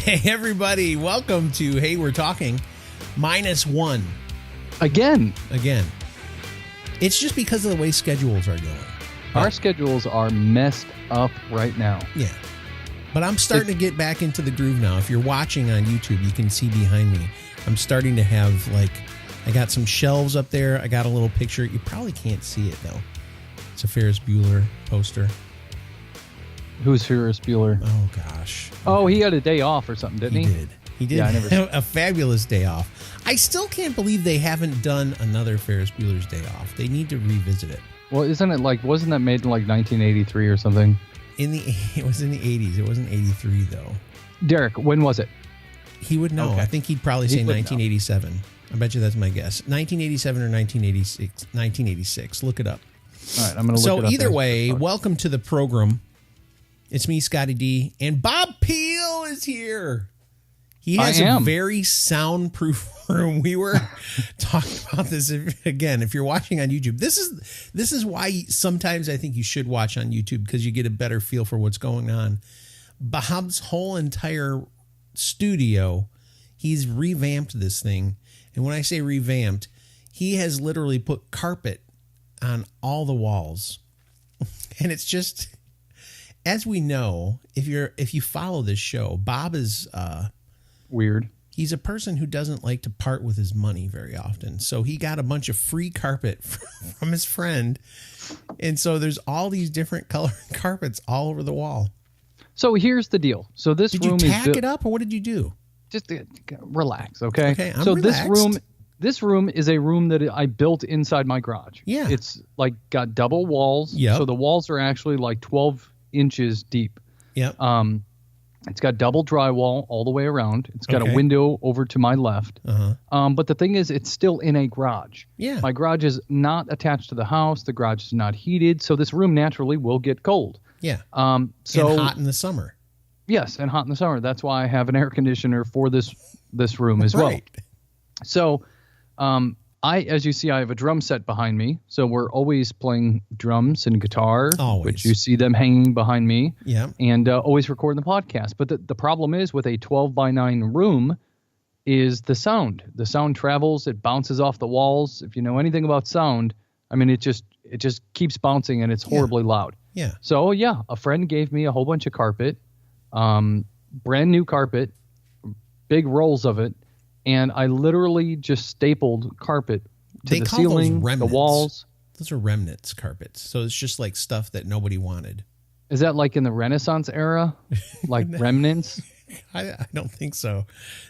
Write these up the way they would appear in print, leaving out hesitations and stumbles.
Hey, everybody. Welcome to Hey, We're Talking -1. Again. It's just because of the way schedules are going. Our schedules are messed up right now. Yeah. But I'm starting to get back into the groove now. If you're watching on YouTube, you can see behind me. I'm starting to have, I got some shelves up there. I got a little picture. You probably can't see it, though. It's a Ferris Bueller poster. Who's Ferris Bueller? Oh, gosh. Oh, he had a day off or something, didn't he? He did. Yeah, I never have a fabulous day off. I still can't believe they haven't done another Ferris Bueller's Day Off. They need to revisit it. Well, wasn't that made in 1983 or something? It was in the 80s. It wasn't 83, though. Derek, when was it? He would know. Okay. I think he'd probably say 1987. Know. I bet you that's my guess. 1987 or 1986. 1986. Look it up. All right, I'm going to look it up. So either way, welcome to the program. It's me, Scotty D, and Bob Peel is here. He has a very soundproof room. We were talking about this again. If you're watching on YouTube, this is why sometimes I think you should watch on YouTube, because you get a better feel for what's going on. Bob's whole entire studio, he's revamped this thing. And when I say revamped, he has literally put carpet on all the walls. And it's just, as we know, if you follow this show, Bob is weird. He's a person who doesn't like to part with his money very often. So he got a bunch of free carpet from his friend. And so there's all these different colored carpets all over the wall. So here's the deal. So this did room you tack it up, or what did you do? Just relax, okay? Okay, I'm relaxed. This room is a room that I built inside my garage. Yeah. It's got double walls. Yep. So the walls are actually 12 inches deep. Yep. It's got double drywall all the way around. It's got a window over to my left. Uh-huh. But the thing is, it's still in a garage. Yeah. My garage is not attached to the house. The garage is not heated. So this room naturally will get cold. Yeah. And hot in the summer. Yes, and hot in the summer. That's why I have an air conditioner for this room as well. Right. So as you see, I have a drum set behind me. So we're always playing drums and guitar, which you see them hanging behind me. Yeah. And always recording the podcast. But the problem is with a 12x9 room is the sound. The sound travels. It bounces off the walls. If you know anything about sound, I mean, it just keeps bouncing, and it's horribly loud. Yeah. So, a friend gave me a whole bunch of carpet, brand new carpet, big rolls of it. And I literally just stapled carpet to the ceiling, the walls. Those are remnants carpets. So it's just like stuff that nobody wanted. Is that like in the Renaissance era? Like remnants? I don't think so.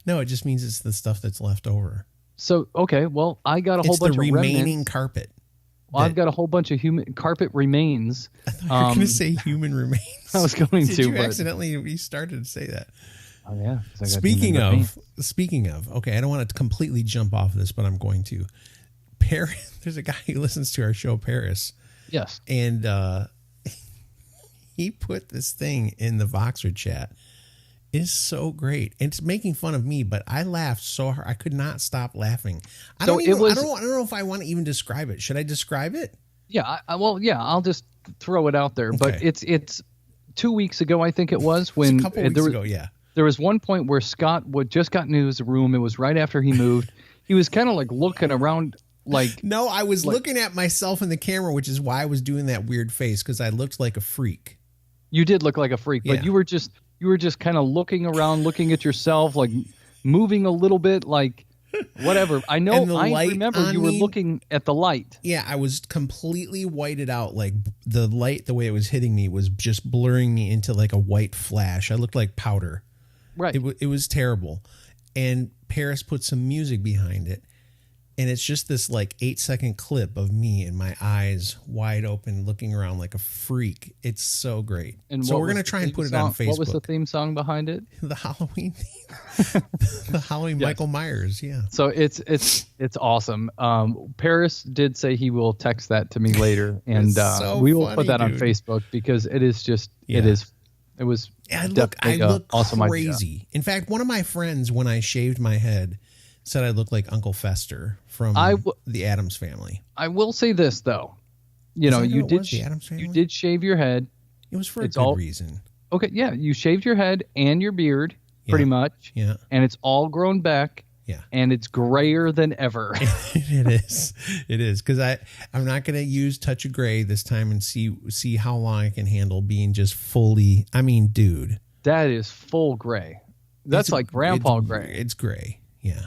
No, it just means it's the stuff that's left over. So, okay, well, I got a whole bunch of remaining remnants. Carpet. Well, I've got a whole bunch of carpet remains. I thought you were going to say human remains. I was going to. Did you accidentally started to say that? Oh, yeah. Speaking of, okay, I don't want to completely jump off of this, but I'm going to. Paris, there's a guy who listens to our show, Paris. Yes. And he put this thing in the Voxer chat. It's so great. It's making fun of me, but I laughed so hard. I could not stop laughing. I don't know if I want to even describe it. Should I describe it? Yeah. I'll just throw it out there. Okay. But it's 2 weeks ago, I think it was. When a couple weeks ago, yeah. There was one point where Scott just got into his room. It was right after he moved. He was kind of looking around No, I was looking at myself in the camera, which is why I was doing that weird face, because I looked like a freak. You did look like a freak, but you were just kind of looking around, looking at yourself, moving a little bit, whatever. I know. I remember you were looking at the light. Yeah, I was completely whited out. The light, the way it was hitting me, was just blurring me into a white flash. I looked like powder. Right. It was terrible. And Paris put some music behind it. And it's just this 8-second clip of me and my eyes wide open looking around like a freak. It's so great. And so we're going to try and put it on Facebook. What was the theme song behind it? The Halloween theme. The Halloween Michael Myers, yeah. So it's awesome. Paris did say he will text that to me later. And we will put that on Facebook, because it is just, it was I look awesome crazy. Idea. In fact, one of my friends, when I shaved my head, said I looked like Uncle Fester from the Addams Family. I will say this, though. You did shave your head. It was for a good reason. Okay, yeah. You shaved your head and your beard. pretty much. Yeah. And it's all grown back. Yeah. And it's grayer than ever. It is. It is. Because I'm not going to use touch of gray this time and see how long I can handle being just fully. I mean, dude. That is full gray. That's like grandpa gray. It's gray. Yeah.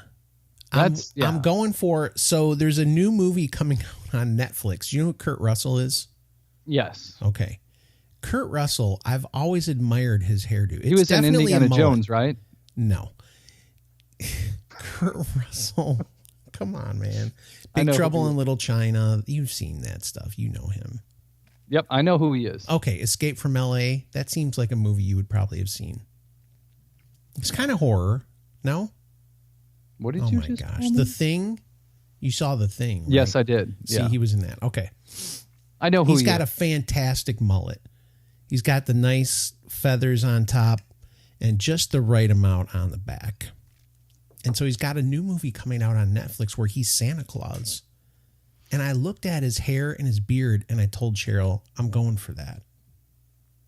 I'm going for. So there's a new movie coming out on Netflix. You know who Kurt Russell is? Yes. Okay. Kurt Russell, I've always admired his hairdo. He was in Indiana Jones, right? No. Kurt Russell. Come on, man. Big Trouble in Little China. You've seen that stuff. You know him. Yep, I know who he is. Okay, Escape from L.A. That seems like a movie you would probably have seen. It's kind of horror. No? What did you just call me? The Thing? You saw The Thing, right? Yes, I did. See, he was in that. Okay. I know who he is. He's got a fantastic mullet. He's got the nice feathers on top and just the right amount on the back. And so he's got a new movie coming out on Netflix where he's Santa Claus. And I looked at his hair and his beard and I told Cheryl, I'm going for that.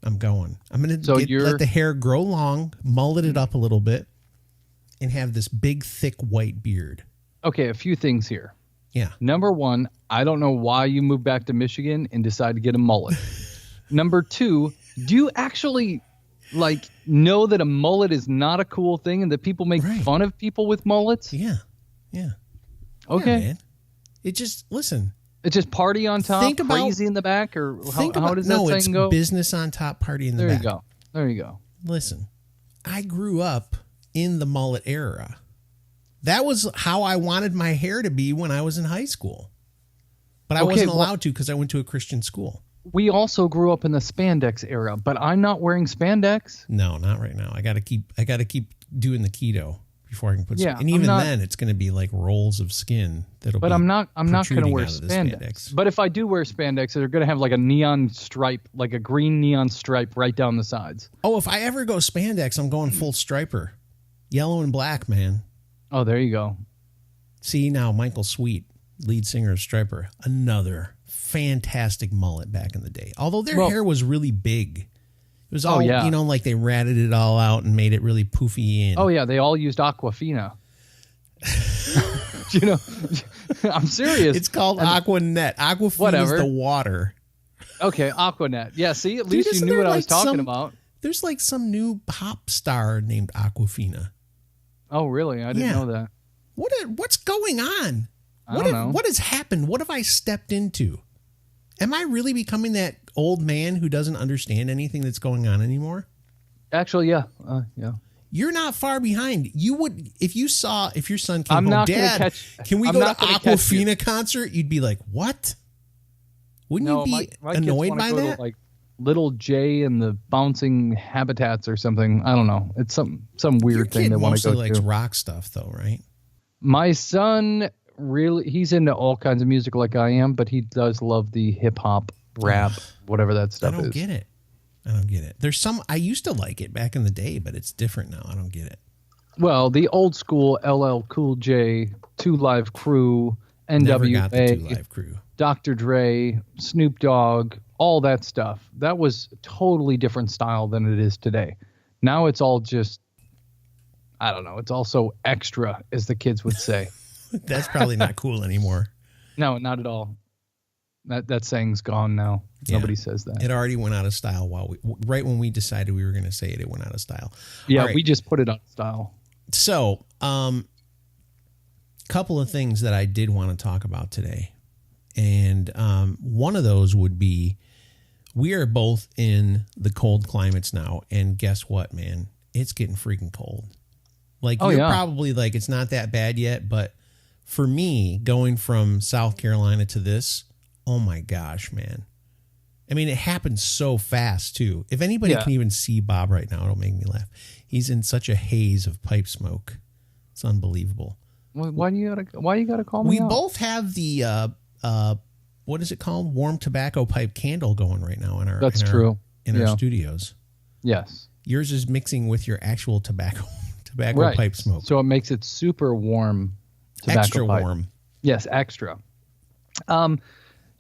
I'm going. I'm going to let the hair grow long, mullet it up a little bit, and have this big, thick white beard. Okay, a few things here. Yeah. Number one, I don't know why you moved back to Michigan and decided to get a mullet. Number two, do you actually know that a mullet is not a cool thing and that people make fun of people with mullets? Yeah. Yeah. Okay. Yeah, man. It just, listen. It's just party on top, crazy in the back, or how does that saying go? No, it's business on top, party in the back. There you go. Listen, I grew up in the mullet era. That was how I wanted my hair to be when I was in high school. But I wasn't allowed to because I went to a Christian school. We also grew up in the spandex era, but I'm not wearing spandex. No, not right now. I got to keep doing the keto before I can put and even then it's going to be like rolls of skin But I'm not going to wear spandex. But if I do wear spandex, they're going to have like a neon stripe, like a green neon stripe right down the sides. Oh, if I ever go spandex, I'm going full striper. Yellow and black, man. Oh, there you go. See, now Michael Sweet, lead singer of Striper, another fantastic mullet back in the day. Although their hair was really big. It was all, like they ratted it all out and made it really poofy. Oh, yeah. They all used Aquafina. I'm serious. It's called Aquanet. Aquafina is the water. Okay, Aquanet. Yeah, see, at least you knew what I was talking about. There's like some new pop star named Aquafina. Oh, really? I didn't know that. What's going on? I don't know. What has happened? What have I stepped into? Am I really becoming that old man who doesn't understand anything that's going on anymore? Actually, yeah. Yeah. You're not far behind. You would, if your son came home, Dad, can we go to Aquafina concert? You'd be like, what? Wouldn't you be annoyed by that? To, like Little J and the Bouncing Habitats or something. I don't know. It's some weird thing they want to go to. Your kid mostly likes rock stuff though, right? My son he's into all kinds of music like I am, but he does love the hip hop, rap, whatever that stuff is. I don't get it. There's I used to like it back in the day, but it's different now. I don't get it. Well, the old school LL Cool J, 2 Live Crew, NWA, Never got the 2 Live Crew. Dr. Dre, Snoop Dogg, all that stuff. That was a totally different style than it is today. Now it's all just, I don't know. It's also extra, as the kids would say. That's probably not cool anymore. No, not at all. That saying's gone now. Yeah. Nobody says that. It already went out of style right when we decided we were going to say it. It went out of style. Yeah, right. We just put it out of style. So, couple of things that I did want to talk about today, and one of those would be we are both in the cold climates now, and guess what, man? It's getting freaking cold. Like you're probably like it's not that bad yet, but for me, going from South Carolina to this, oh my gosh, man. I mean, it happens so fast too. If anybody can even see Bob right now, it'll make me laugh. He's in such a haze of pipe smoke. It's unbelievable. Why you gotta call me We out? both have the what is it called? Warm tobacco pipe candle going right now in our That's true. In our studios. Yes. Yours is mixing with your actual tobacco pipe smoke. So it makes it super warm. Extra pipe. warm. Yes, extra.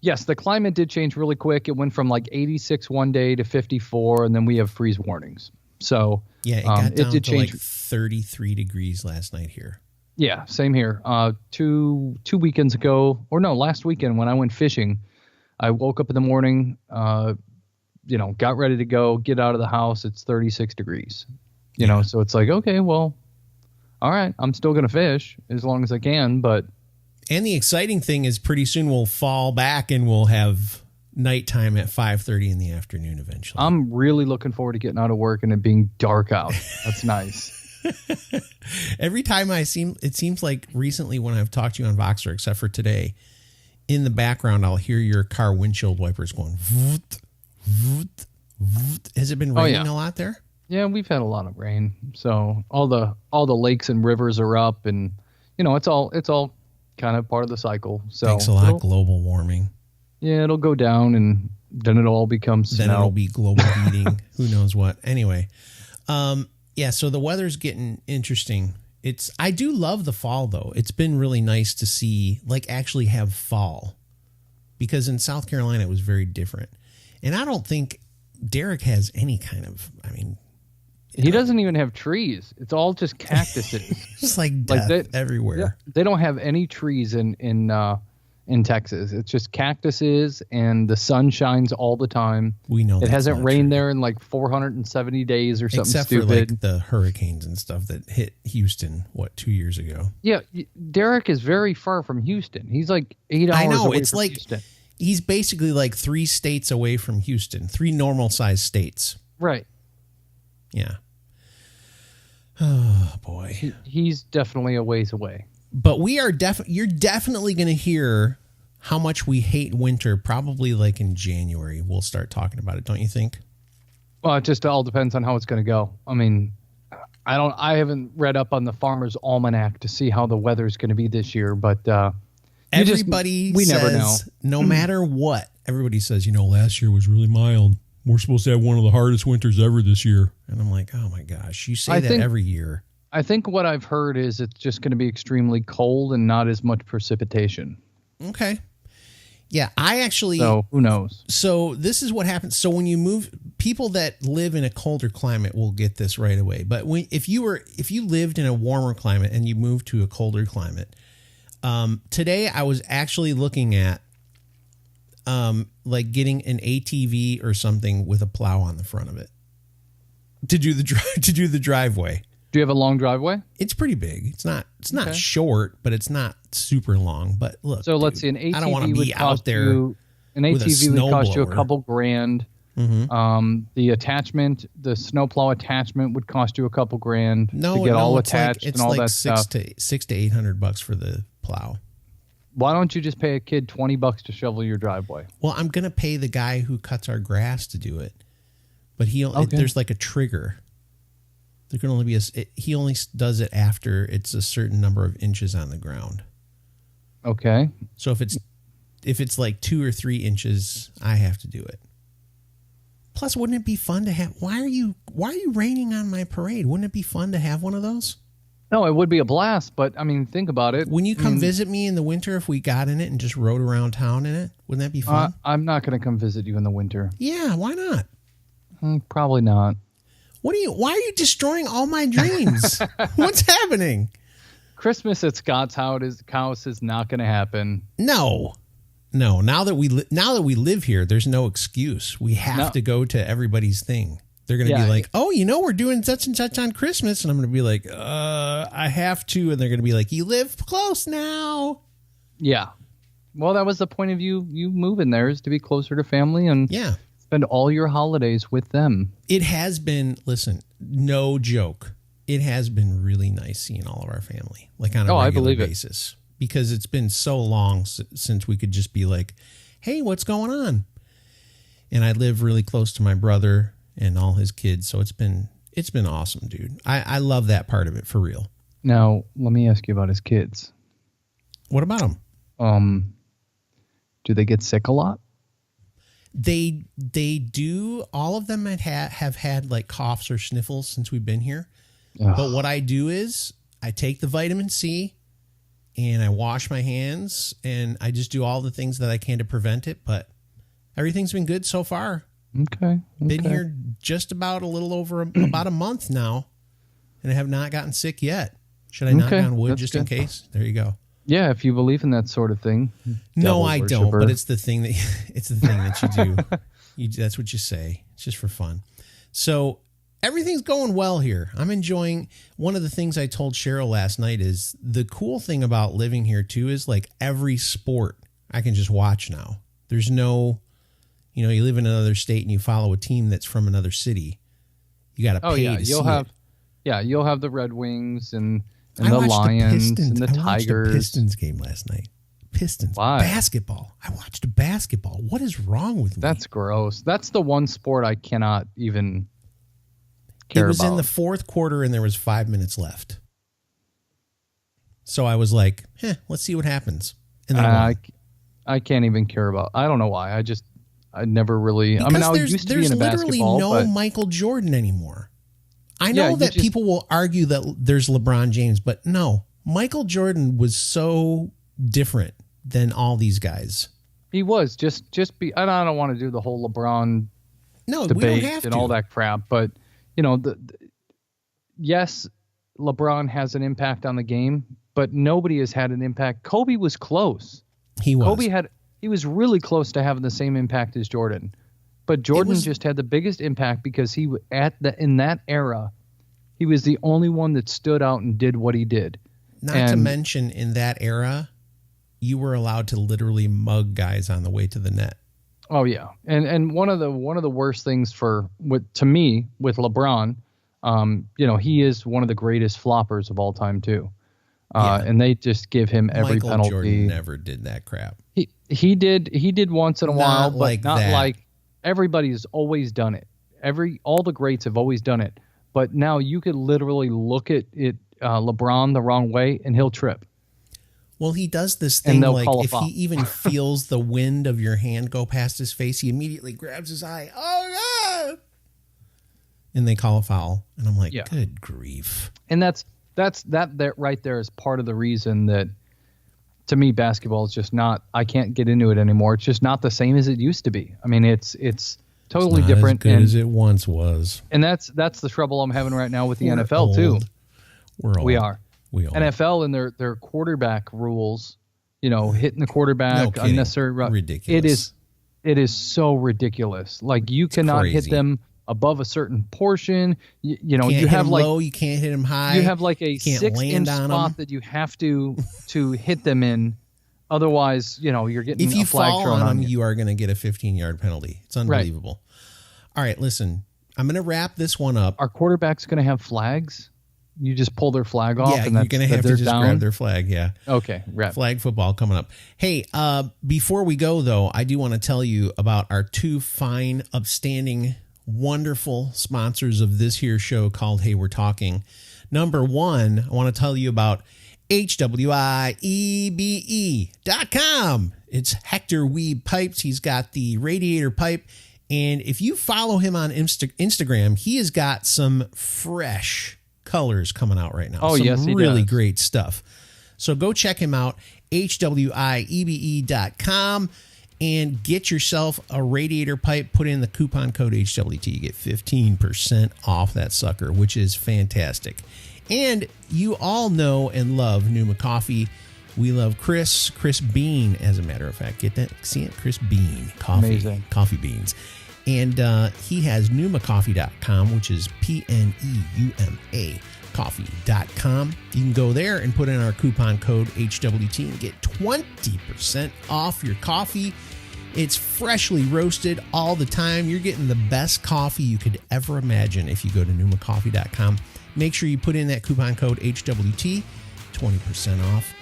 Yes, the climate did change really quick. It went from like 86 one day to 54, and then we have freeze warnings. So yeah, it got down did to change. like 33 degrees last night here. Yeah, same here. Two weekends ago, or no, last weekend when I went fishing, I woke up in the morning, got ready to go, get out of the house. It's 36 degrees, you know, so it's like, okay, well, all right, I'm still going to fish as long as I can. And the exciting thing is pretty soon we'll fall back and we'll have nighttime at 5:30 in the afternoon eventually. I'm really looking forward to getting out of work and it being dark out. That's nice. Every time it seems like recently when I've talked to you on Voxer, except for today, in the background, I'll hear your car windshield wipers going. Voot, voot, voot. Has it been raining a lot there? Yeah, we've had a lot of rain. So all the lakes and rivers are up, and it's all kind of part of the cycle. So thanks a lot, global warming. Yeah, it'll go down, and then it'll all become snow. Then it'll be global heating. Who knows what? Anyway, yeah. So the weather's getting interesting. I do love the fall though. It's been really nice to see, like, actually have fall, because in South Carolina it was very different, and I don't think Derek has any kind of. I mean, he doesn't even have trees. It's all just cactuses. It's like death everywhere. Yeah, they don't have any trees in Texas. It's just cactuses, and the sun shines all the time. We know it hasn't rained there in like 470 days or something except stupid. For like the hurricanes and stuff that hit Houston 2 years ago. Yeah, Derek is very far from Houston. He's like 8 hours. I know, away it's from like Houston. He's basically like 3 states away from Houston, 3 normal sized states. Right. Yeah. Oh boy. He's definitely a ways away. But you're definitely going to hear how much we hate winter. Probably like in January, we'll start talking about it. Don't you think? Well, it just all depends on how it's going to go. I mean, I haven't read up on the Farmer's Almanac to see how the weather's going to be this year, but everybody we says, never know. No matter what, everybody says, last year was really mild. We're supposed to have one of the hardest winters ever this year. And I'm like, oh my gosh, you say that every year. I think what I've heard is it's just going to be extremely cold and not as much precipitation. Okay. Yeah, So who knows? So this is what happens. So when you move, people that live in a colder climate will get this right away. But if you lived in a warmer climate and you moved to a colder climate, today I was actually looking at like getting an ATV or something with a plow on the front of it to do the driveway. Do you have a long driveway? It's pretty big. It's not short, but it's not super long. But look, so let's see. An ATV I don't want to be out there. An ATV would cost you a couple grand. Mm-hmm. The attachment, the snowplow attachment, would cost you a couple grand to get all attached and all that stuff. It's $600 to $800 for the plow. Why don't you just pay a kid $20 to shovel your driveway? Well, I'm gonna pay the guy who cuts our grass to do it, but there's like a trigger. There can only be he only does it after it's a certain number of inches on the ground. Okay. So if it's like 2 or 3 inches, I have to do it. Plus, wouldn't it be fun to have? Why are you raining on my parade? Wouldn't it be fun to have one of those? No, it would be a blast, but I mean, think about it. When you come visit me in the winter, if we got in it and just rode around town in it, wouldn't that be fun? I'm not going to come visit you in the winter. Yeah, why not? Probably not. Why are you destroying all my dreams? What's happening? Christmas at Scott's house is not going to happen. No. Now that we live here, there's no excuse. We have to go to everybody's thing. They're going to be like, oh, we're doing such and such on Christmas. And I'm going to be like, I have to. And they're going to be like, you live close now. Yeah. Well, that was the point of you moving there, is to be closer to family and spend all your holidays with them. It has been, listen, no joke. It has been really nice seeing all of our family, like on a regular basis, because it's been so long since we could just be like, hey, what's going on? And I live really close to my brother and all his kids. So it's been awesome, dude. I love that part of it, for real. Now, let me ask you about his kids. What about them? Do they get sick a lot? They do. All of them have had like coughs or sniffles since we've been here. Ugh. But what I do is I take the vitamin C and I wash my hands and I just do all the things that I can to prevent it. But everything's been good so far. Okay. Been here just about a little over about a month now. and have not gotten sick yet. Should I knock on wood just in case? There you go. Yeah, if you believe in that sort of thing. No, I don't. But it's the thing that you do. That's what you say. It's just for fun. So everything's going well here. I'm enjoying. One of the things I told Cheryl last night is the cool thing about living here too is like every sport I can just watch now. There's no, you live in another state and you follow a team that's from another city. You got to pay to see it. Yeah, you'll have the Red Wings and the Lions and the Tigers. I watched the Pistons game last night. Pistons. Why? Basketball. I watched basketball. What is wrong with me? That's gross. That's the one sport I cannot even care about. It was in the fourth quarter and there was 5 minutes left. So I was like, let's see what happens. And then I can't even care about. I don't know why. I never really. Because I used to be in a basketball. There's literally no Michael Jordan anymore. I know that people will argue that there's LeBron James, but no, Michael Jordan was so different than all these guys. He was just be. I don't want to do the whole LeBron debate we don't have and to. All that crap, but yes, LeBron has an impact on the game, but nobody has had an impact. Kobe was close. He was. He was really close to having the same impact as Jordan. But Jordan just had the biggest impact because in that era, he was the only one that stood out and did what he did. Not to mention, in that era, you were allowed to literally mug guys on the way to the net. Oh yeah, and one of the worst things to me with LeBron, he is one of the greatest floppers of all time too. And they just give him every Michael penalty. Jordan never did that crap. He did once in a while, but not that. Like everybody's always done it. All the greats have always done it. But now you could literally look at LeBron the wrong way and he'll trip. Well, he does this thing like if he even feels the wind of your hand go past his face, he immediately grabs his eye. Oh God! And they call a foul, and I'm like, good grief. And that right there is part of the reason that, to me, basketball is just not. I can't get into it anymore. It's just not the same as it used to be. I mean, it's totally different. As good as it once was. And that's the trouble I'm having right now with the NFL too. We're old. We are. We are. NFL and their quarterback rules, hitting the quarterback unnecessary. Ridiculous. It is so ridiculous. Like you cannot hit them above a certain portion. You have like low, you can't hit them high. You have like a 6-inch spot that you have to hit them in. Otherwise, you're getting if you a flag fall thrown on on them, you. you are going to get a 15-yard penalty. It's unbelievable. Right. All right, listen. I'm going to wrap this one up. Are quarterbacks going to have flags? You just pull their flag off, and you're going to have to just down? grab their flag. Yeah. Okay. Right. Flag football coming up. Hey, before we go though, I do want to tell you about our two fine, upstanding, wonderful sponsors of this here show called Hey We're Talking. Number one, I want to tell you about HWIEBE.com. It's Hector Weeb Pipes. He's got the radiator pipe. And if you follow him on Instagram, he has got some fresh colors coming out right now. Oh, yes, he really does. Great stuff. So go check him out, HWIEBE.com, and get yourself a radiator pipe. Put in the coupon code HWT. You get 15% off that sucker, which is fantastic. And you all know and love Numa Coffee. We love Chris Bean, as a matter of fact. Get that? See it? Chris Bean. Coffee. Amazing. Coffee beans. And he has NumaCoffee.com, which is PNEUMA coffee.com. You can go there and put in our coupon code HWT and get 20% off your coffee. It's freshly roasted all the time. You're getting the best coffee you could ever imagine if you go to NumaCoffee.com. Make sure you put in that coupon code HWT, 20% off.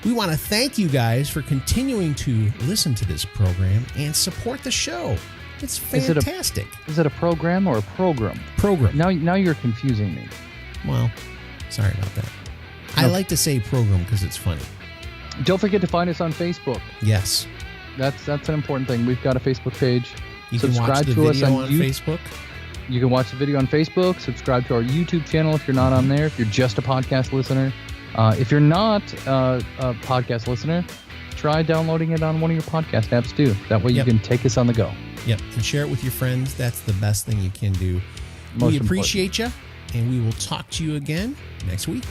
We want to thank you guys for continuing to listen to this program and support the show. It's fantastic. Is it a program or a program? Program. Now you're confusing me. Well, sorry about that. I like to say program because it's funny. Don't forget to find us on Facebook. Yes. That's an important thing. We've got a Facebook page. You can watch the video on Facebook. You can watch the video on Facebook. Subscribe to our YouTube channel if you're not on there, if you're just a podcast listener. If you're not a podcast listener, try downloading it on one of your podcast apps too. That way you can take us on the go. Yep. And share it with your friends. That's the best thing you can do. We appreciate you. and we will talk to you again next week.